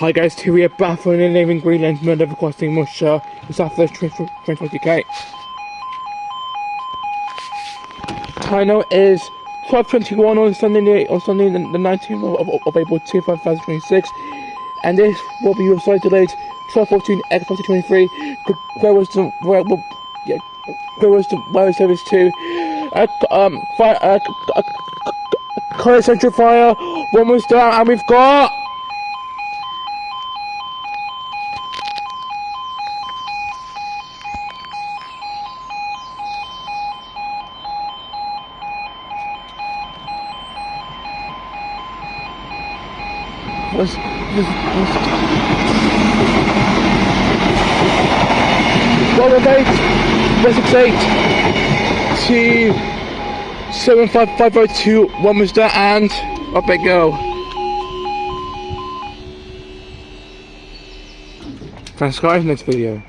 Hi guys, here we are back for an in Greenland murder requesting Wiltshire in South 2020k. Time now is 12:21 on Sunday the 19th of April 2026, and this will be your site delayed 12:14 x 2023. Where was the service to fire central fire. One was down, and we've got to 75502. One was there, and up they go. Thanks guys, next video.